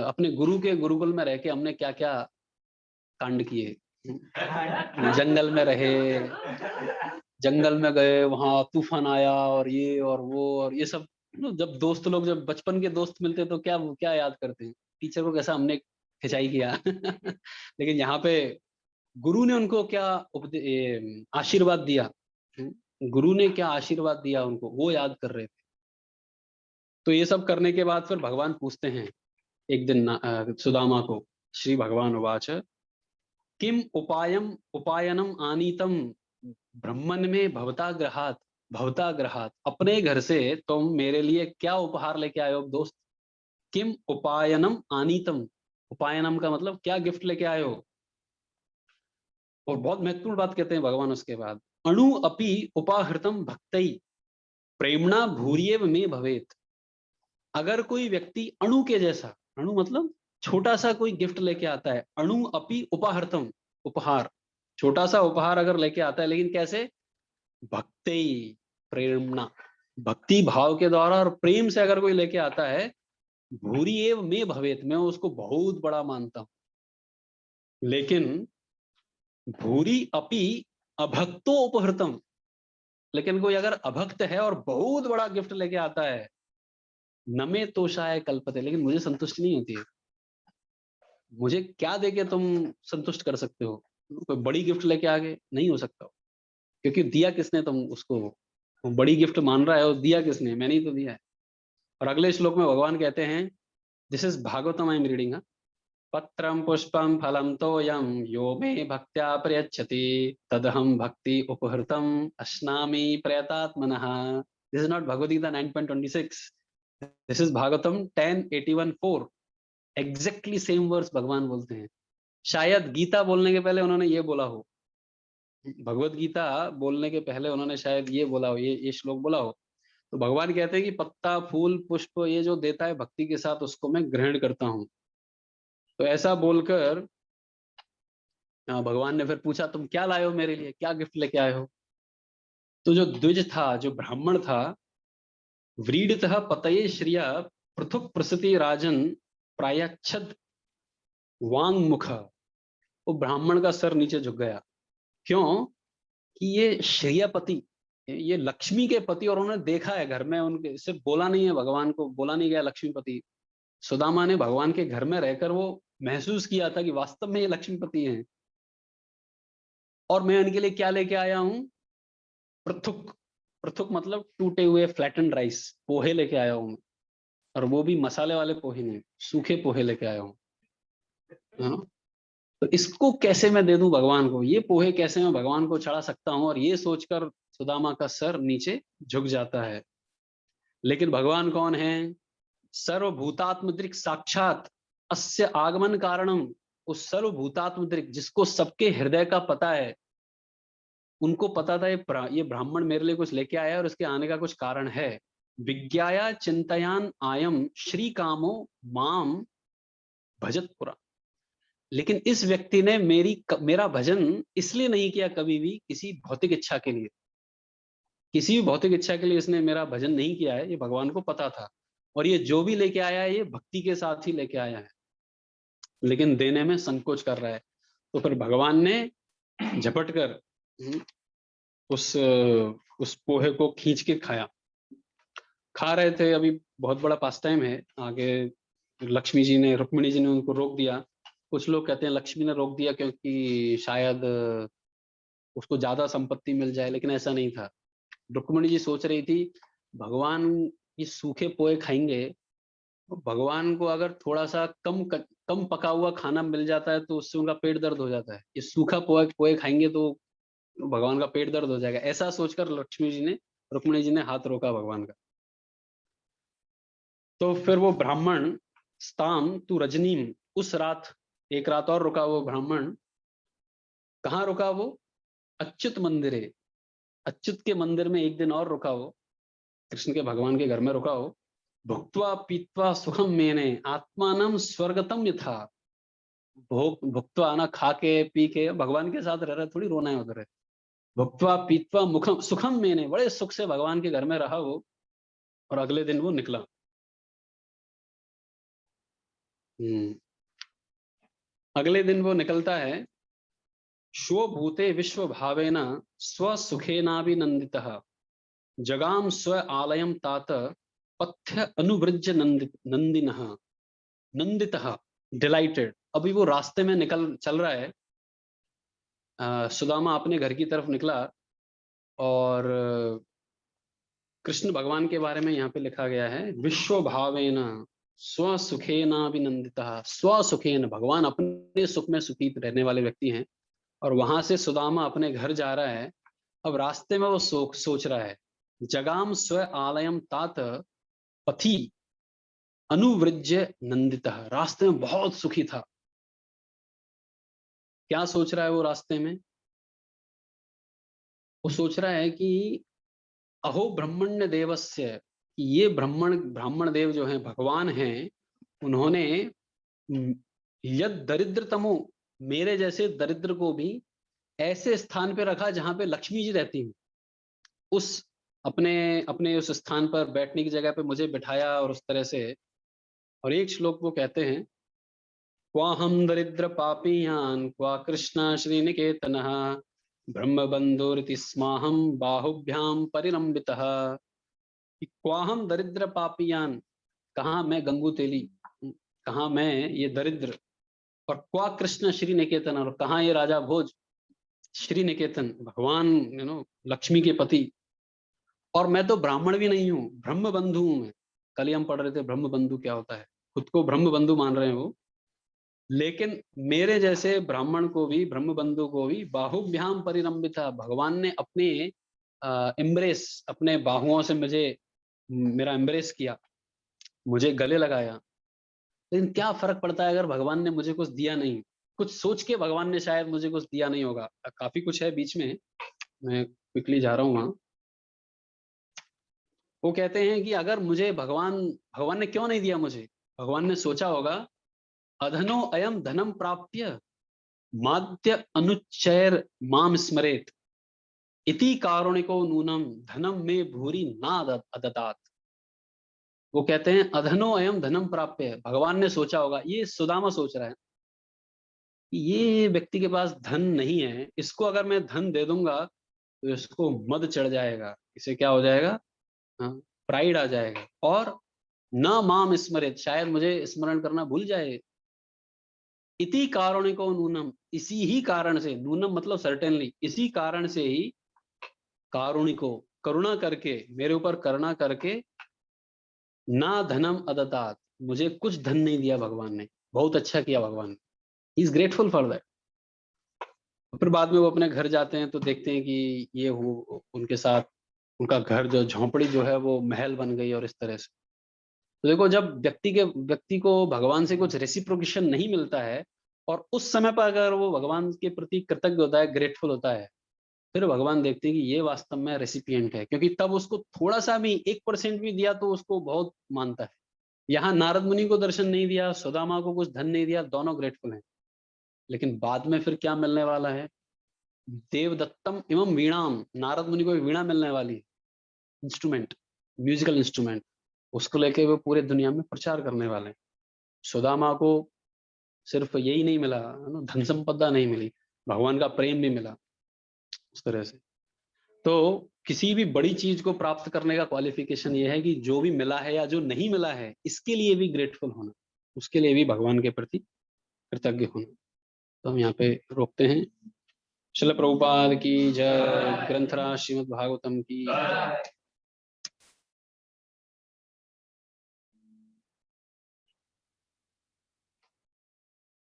अपने गुरु के गुरुकुल में रह के हमने क्या क्या कांड किए। जंगल में रहे, जंगल में गए, वहां तूफान आया और वो और ये सब। जब दोस्त लोग, जब बचपन के दोस्त मिलते हैं तो क्या क्या याद करते हैं, टीचर को कैसा हमने खिंचाई किया। लेकिन यहाँ पे गुरु ने उनको क्या आशीर्वाद दिया, गुरु ने क्या आशीर्वाद दिया उनको, वो याद कर रहे थे। तो ये सब करने के बाद फिर भगवान पूछते हैं एक दिन सुदामा को, श्री भगवान उवाच किम उपायनम आनीतम ब्रह्मन में भवता ग्रहात। अपने घर से तुम मेरे लिए क्या उपहार लेके आए हो दोस्त? किम उपायनम आनीतम, उपायनम का मतलब क्या गिफ्ट लेके आए हो? और बहुत महत्वपूर्ण बात कहते हैं भगवान उसके बाद, अणु अपि उपाहृतम भक्तई प्रेमणा भूरियेव में भवेत। अगर कोई व्यक्ति अणु के जैसा, अणु मतलब छोटा सा कोई गिफ्ट लेके आता है, अणु अपि उपाहृतम, उपहार, छोटा सा उपहार अगर लेके आता है, लेकिन कैसे? भक्ति प्रेरणा, भक्ति भाव के द्वारा और प्रेम से अगर कोई लेके आता है, भूरी एव में भवेत, मैं उसको बहुत बड़ा मानता हूं। लेकिन भूरी अपि अभक्तो उपहृतम, लेकिन कोई अगर अभक्त है और बहुत बड़ा गिफ्ट लेके आता है, नमे तोषाय कल्पते, लेकिन मुझे संतुष्टि नहीं होती है। मुझे क्या देके तुम संतुष्ट कर सकते हो? कोई बड़ी गिफ्ट लेके आगे नहीं हो सकता, क्योंकि दिया किसने तुम उसको? वो बड़ी गिफ्ट मान रहा है, और दिया किसने? मैंने ही तो दिया है। और अगले श्लोक में भगवान कहते हैं, this is Bhagavatam, I am reading, पत्रम पुष्पम फलम तोयम यो मे भक्त्या प्रयच्छति तदहम भक्ति उपहृतम अश्नामि प्रयतात्मनः। This is not Bhagavad Gita 9.26, this is Bhagavatam 10:81-4। Exactly same verse भगवान बोलते हैं। शायद गीता बोलने के पहले उन्होंने ये बोला हो, भगवत गीता बोलने के पहले उन्होंने शायद ये बोला हो, ये श्लोक बोला हो। तो भगवान कहते हैं कि पत्ता फूल पुष्प ये जो देता है भक्ति के साथ, उसको मैं ग्रहण करता हूं। तो ऐसा बोलकर भगवान ने फिर पूछा, तुम क्या लाए हो मेरे लिए, क्या गिफ्ट लेके आए हो? तो जो द्विज था, जो ब्राह्मण था, व्रीडतः पतये श्रिया पृथुक प्रसति राजन प्रायच्छद वांग मुख। वो ब्राह्मण का सर नीचे झुक गया। क्यों? कि ये श्रेयपति, ये लक्ष्मी के पति, और उन्होंने देखा है घर में, उनके सिर्फ बोला नहीं है, भगवान को बोला नहीं गया लक्ष्मीपति। सुदामा ने भगवान के घर में रहकर वो महसूस किया था कि वास्तव में ये लक्ष्मीपति हैं। और मैं उनके लिए क्या लेके आया हूं? पृथुक, पृथुक मतलब टूटे हुए फ्लैटन राइस, पोहे लेके आया हूं मैं। और वो भी मसाले वाले पोहे नहीं, सूखे पोहे लेके आया हूं, है ना? तो इसको कैसे मैं दे दूं भगवान को? ये पोहे कैसे मैं भगवान को चढ़ा सकता हूं? और ये सोचकर सुदामा का सर नीचे झुक जाता है। लेकिन भगवान कौन है? सर्वभूतात्मदृक् साक्षात अस्य आगमन कारणम। उस सर्वभूतात्मदृक्, जिसको सबके हृदय का पता है, उनको पता था ये ब्राह्मण मेरे लिए कुछ लेके आया है और इसके आने का कुछ कारण है। विज्ञाया चिंतयान आयम श्री कामो माम भजत पुरा। लेकिन इस व्यक्ति ने मेरा भजन इसलिए नहीं किया कभी भी, किसी भौतिक इच्छा के लिए, किसी भी भौतिक इच्छा के लिए इसने मेरा भजन नहीं किया है, ये भगवान को पता था। और ये जो भी लेके आया है, ये भक्ति के साथ ही लेके आया है। लेकिन देने में संकोच कर रहा है। तो फिर भगवान ने झपट कर उस पोहे को खींच के खाया। खा रहे थे, अभी बहुत बड़ा पास टाइम है आगे। लक्ष्मी जी ने, रुक्मिणी जी ने उनको रोक दिया। कुछ लोग कहते हैं लक्ष्मी ने रोक दिया क्योंकि शायद उसको ज्यादा संपत्ति मिल जाए, लेकिन ऐसा नहीं था। रुक्मिणी जी सोच रही थी भगवान ये सूखे पोहे खाएंगे, तो भगवान को अगर थोड़ा सा कम पका हुआ खाना मिल जाता है तो उससे उनका पेट दर्द हो जाता है। ये सूखा पोहे पोहे खाएंगे तो भगवान का पेट दर्द हो जाएगा। ऐसा सोचकर लक्ष्मी जी ने, रुक्मिणी जी ने हाथ रोका भगवान का। तो फिर वो ब्राह्मण स्ताम तू रजनीम, उस रात एक रात और रुका वो ब्राह्मण। कहाँ रुका वो? अच्युत मंदिरे, अच्युत के मंदिर में एक दिन और रुका हो, कृष्ण के भगवान के घर में रुका हो। भुक्त्वा पीत्वा सुखम मेने आत्मानम स्वर्गतम यथा। भोग भुक्त्वा, ना खा के पी के भगवान के साथ रह रहे, थोड़ी रोना है उधर है। भुक्त्वा पीत्वा मुखम सुखम मेने, बड़े सुख से भगवान के घर में रहा वो। और अगले दिन वो निकला। अगले दिन वो निकलता है। स्वभूते विश्व भावेन स्वसुखेनाभिनंदितः जगाम स्व आलयम तात पथ्य अनुवृज्य नंदिनः नंदितः, डिलाइटेड। अभी वो रास्ते में निकल चल रहा है। सुदामा अपने घर की तरफ निकला। और कृष्ण भगवान के बारे में यहाँ पे लिखा गया है विश्व भावेन स्वसुखेनाभिनंदितः। स्वसुखेन, भगवान अपने सुख में सुखी रहने वाले व्यक्ति हैं। और वहां से सुदामा अपने घर जा रहा है। अब रास्ते में वो सोच रहा है जगाम स्व आलयम तात पथि अनुवृज्य नंदितः। रास्ते में बहुत सुखी था। क्या सोच रहा है वो रास्ते में? वो सोच रहा है कि अहो ब्रह्मण्य देवस्य, ये ब्राह्मण देव जो हैं, भगवान हैं, उन्होंने यद दरिद्रतमो, मेरे जैसे दरिद्र को भी ऐसे स्थान पे रखा जहां पे लक्ष्मी जी रहती हूँ। उस अपने अपने उस स्थान पर बैठने की जगह पे मुझे बिठाया और उस तरह से। और एक श्लोक वो कहते हैं क्वाहम दरिद्र पापीयान क्वा कृष्ण श्रीनिकेतनः ब्रह्म बंधुरिति स्माहम बाहुभ्याम परिरंबितः। क्वाहम दरिद्र पापीयान, कहाँ मैं गंगू तेली, कहाँ मैं ये दरिद्र। और क्वा कृष्ण श्री निकेतन, और कहाँ ये राजा भोज, श्री निकेतन भगवान लक्ष्मी के पति। और मैं तो ब्राह्मण भी नहीं हूँ, ब्रह्म बंधु हूं मैं। कल ही हम पढ़ रहे थे ब्रह्म बंधु क्या होता है। खुद को ब्रह्म बंधु मान रहे हैं वो। लेकिन मेरे जैसे ब्राह्मण को भी, ब्रह्म बंधु को भी बाहुभ्याम परिरंबिता, भगवान ने अपने एम्ब्रेस, अपने बाहुओं से मुझे, मेरा एम्ब्रेस किया, मुझे गले लगाया। लेकिन क्या फर्क पड़ता है अगर भगवान ने मुझे कुछ दिया नहीं? कुछ सोच के भगवान ने शायद मुझे कुछ दिया नहीं होगा। काफी कुछ है बीच में, मैं क्विकली जा रहा हूँ वहां। वो कहते हैं कि अगर मुझे भगवान ने क्यों नहीं दिया मुझे? भगवान ने सोचा होगा अधनो अयम धनम प्राप्य माद्य अनुच्चैर माम स्मरेत इति कारुणिको नूनम धनम में भूरी ना अदतात। वो कहते हैं अधनो अयम धनम प्राप्य, भगवान ने सोचा होगा, ये सुदामा सोच रहा है कि ये व्यक्ति के पास धन नहीं है, इसको अगर मैं धन दे दूंगा तो इसको मद चढ़ जाएगा, इसे क्या हो जाएगा, हाँ, प्राइड आ जाएगा। और न माम स्मरित, शायद मुझे स्मरण करना भूल जाए। इति कारुणिको नूनम, इसी ही कारण से, नूनम मतलब सर्टेनली, इसी कारण से ही कारुणिको, करुणा करके, मेरे ऊपर करुणा करके, ना धनम अदतात, मुझे कुछ धन नहीं दिया भगवान ने। बहुत अच्छा किया भगवान ने, he is grateful for that. फिर बाद में वो अपने घर जाते हैं तो देखते हैं कि ये उनके साथ उनका घर, जो झोंपड़ी जो है वो महल बन गई और इस तरह से। तो देखो, जब व्यक्ति को भगवान से कुछ रेसिप्रोकेशन नहीं मिलता है और उस समय पर अगर वो भगवान के प्रति कृतज्ञ होता है, ग्रेटफुल होता है, फिर भगवान देखते हैं कि ये वास्तव में रेसिपिएंट है। क्योंकि तब उसको थोड़ा सा भी 1% भी दिया तो उसको बहुत मानता है। यहाँ नारद मुनि को दर्शन नहीं दिया, सुदामा को कुछ धन नहीं दिया, दोनों ग्रेटफुल हैं। लेकिन बाद में फिर क्या मिलने वाला है? देवदत्तम एवं वीणाम, नारद मुनि को एक वीणा मिलने वाली है, इंस्ट्रूमेंट, म्यूजिकल इंस्ट्रूमेंट। उसको लेके वो पूरे दुनिया में प्रचार करने वाले हैं। सुदामा को सिर्फ यही नहीं मिला ना, धन संपदा नहीं मिली, भगवान का प्रेम भी मिला उस तरह से। तो किसी भी बड़ी चीज को प्राप्त करने का क्वालिफिकेशन ये है कि जो भी मिला है या जो नहीं मिला है इसके लिए भी ग्रेटफुल होना, उसके लिए भी भगवान के प्रति कृतज्ञ होना। तो हम यहाँ पे रोकते हैं। श्रील प्रभुपाद की जय, ग्रंथराज श्रीमद् भागवतम की जय।